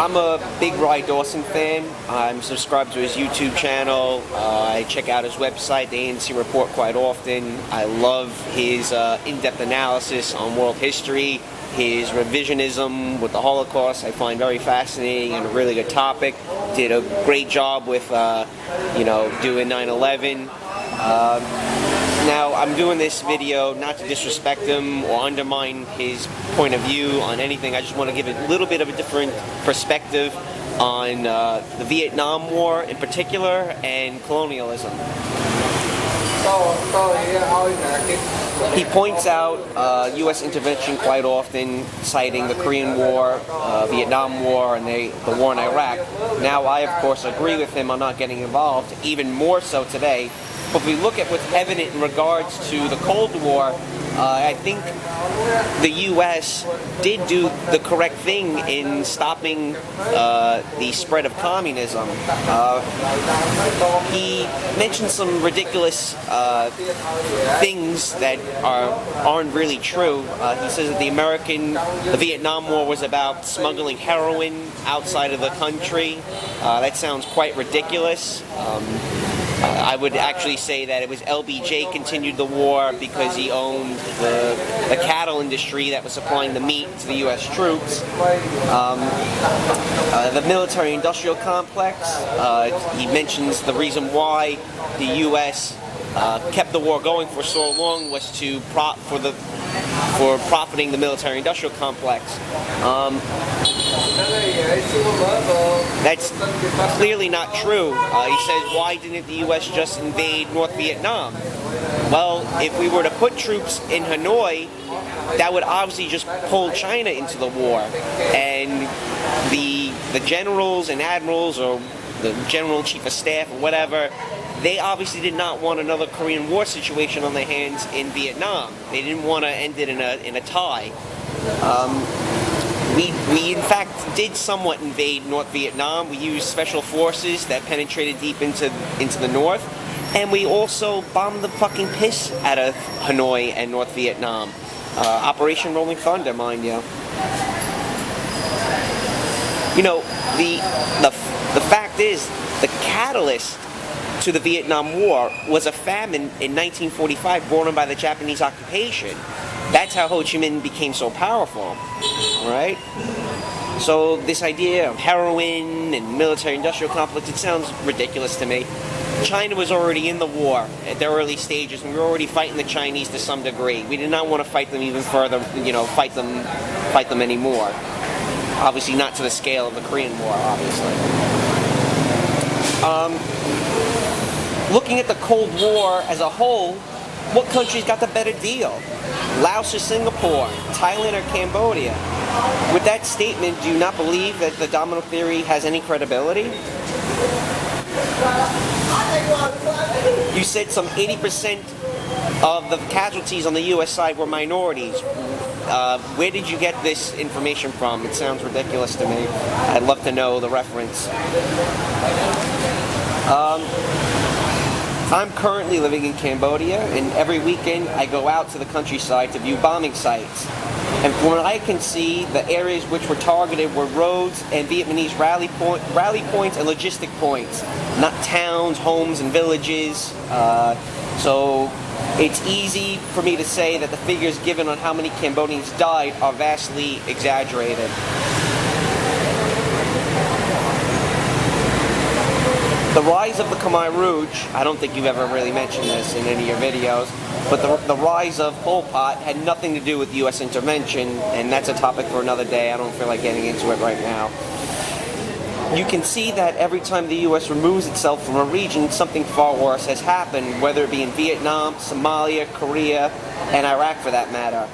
I'm a big Dawson fan. I'm subscribed to his YouTube channel. I check out his website, the ANC Report, quite often. I love his in-depth analysis on world history. His revisionism with the Holocaust I find very fascinating and a really good topic. Did a great job with, doing 9/11. Now, I'm doing this video not to disrespect him or undermine his point of view on anything. I just want to give a little bit of a different perspective on the Vietnam War in particular and colonialism. He points out U.S. intervention quite often, citing the Korean War, Vietnam War, and the war in Iraq. Now, I, of course, agree with him on not getting involved, even more so today. But if we look at what's evident in regards to the Cold War, I think the U.S. did do the correct thing in stopping the spread of communism. He mentioned some ridiculous things that aren't really true. He says that the Vietnam War was about smuggling heroin outside of the country. That sounds quite ridiculous. I would actually say that it was LBJ continued the war because he owned the cattle industry that was supplying the meat to the U.S. troops. The military-industrial complex, he mentions the reason why the U.S. Kept the war going for so long was for profiting the military-industrial complex. That's clearly not true. He says, why didn't the U.S. just invade North Vietnam? Well, if we were to put troops in Hanoi, that would obviously just pull China into the war. And the generals and admirals, or the general chief of staff or whatever, they obviously did not want another Korean War situation on their hands in Vietnam. They didn't want to end it in a tie. We in fact did somewhat invade North Vietnam. We used special forces that penetrated deep into the north, and we also bombed the fucking piss out of Hanoi and North Vietnam. Operation Rolling Thunder, mind you. You know, the fact is, the catalyst to the Vietnam War was a famine in 1945 brought on by the Japanese occupation. That's how Ho Chi Minh became so powerful, right? So this idea of heroin and military-industrial complex, it sounds ridiculous to me. China was already in the war at the early stages, and we were already fighting the Chinese to some degree. We did not want to fight them even further, fight them anymore. Obviously not to the scale of the Korean War, obviously. Looking at the Cold War as a whole, what countries got the better deal? Laos or Singapore? Thailand or Cambodia? With that statement, do you not believe that the domino theory has any credibility? You said some 80% of the casualties on the U.S. side were minorities. Where did you get this information from? It sounds ridiculous to me. I'd love to know the reference. I'm currently living in Cambodia, and every weekend I go out to the countryside to view bombing sites. And from what I can see, the areas which were targeted were roads and Vietnamese rally points and logistic points, not towns, homes, and villages. So it's easy for me to say that the figures given on how many Cambodians died are vastly exaggerated. The rise of the Khmer Rouge, I don't think you've ever really mentioned this in any of your videos, but the rise of Pol Pot had nothing to do with U.S. intervention, and that's a topic for another day. I don't feel like getting into it right now. You can see that every time the U.S. removes itself from a region, something far worse has happened, whether it be in Vietnam, Somalia, Korea, and Iraq for that matter.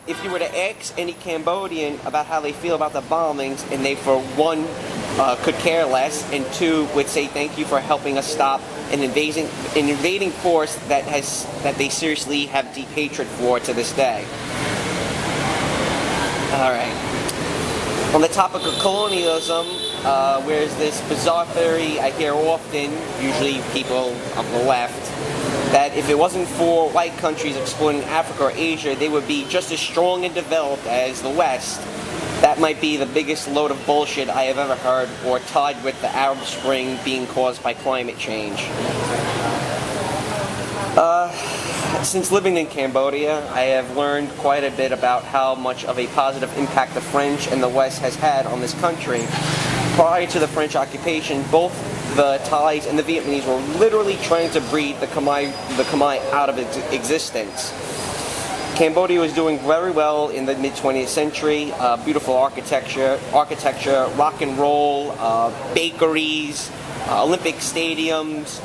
If you were to ask any Cambodian about how they feel about the bombings, and they, for one, could care less, and two, would say thank you for helping us stop an invading force that they seriously have deep hatred for to this day. All right. On the topic of colonialism, where's this bizarre theory I hear often, usually people on the left, that if it wasn't for white countries exploiting Africa or Asia, they would be just as strong and developed as the West. That might be the biggest load of bullshit I have ever heard, or tied with the Arab Spring being caused by climate change. Since living in Cambodia, I have learned quite a bit about how much of a positive impact the French and the West has had on this country. Prior to the French occupation, both the Thais and the Vietnamese were literally trying to breed the Khmer out of existence. Cambodia was doing very well in the mid-20th century. Beautiful architecture, rock and roll, bakeries, Olympic stadiums.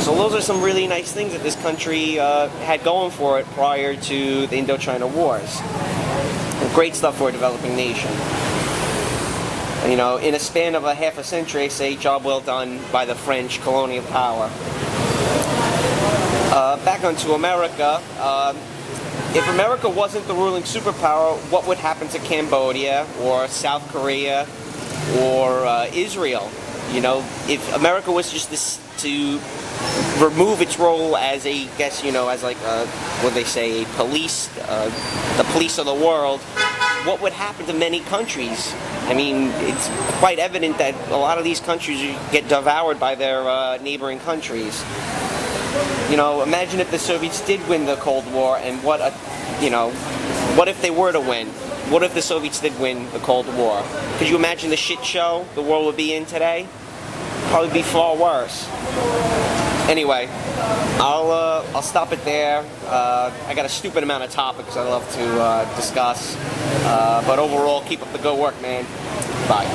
So those are some really nice things that this country had going for it prior to the Indochina Wars. Great stuff for a developing nation. You know, in a span of a half a century, I say job well done by the French colonial power. Back onto America. If America wasn't the ruling superpower, what would happen to Cambodia or South Korea or Israel? You know, if America was just this to remove its role as a, as like, what they say, police, the police of the world, what would happen to many countries? I mean, it's quite evident that a lot of these countries get devoured by their neighboring countries. You know, imagine if the Soviets did win the Cold War, and what if they were to win? What if the Soviets did win the Cold War? Could you imagine the shit show the world would be in today? Probably be far worse. Anyway, I'll stop it there. I got a stupid amount of topics I'd love to discuss, but overall, keep up the good work, man. Bye.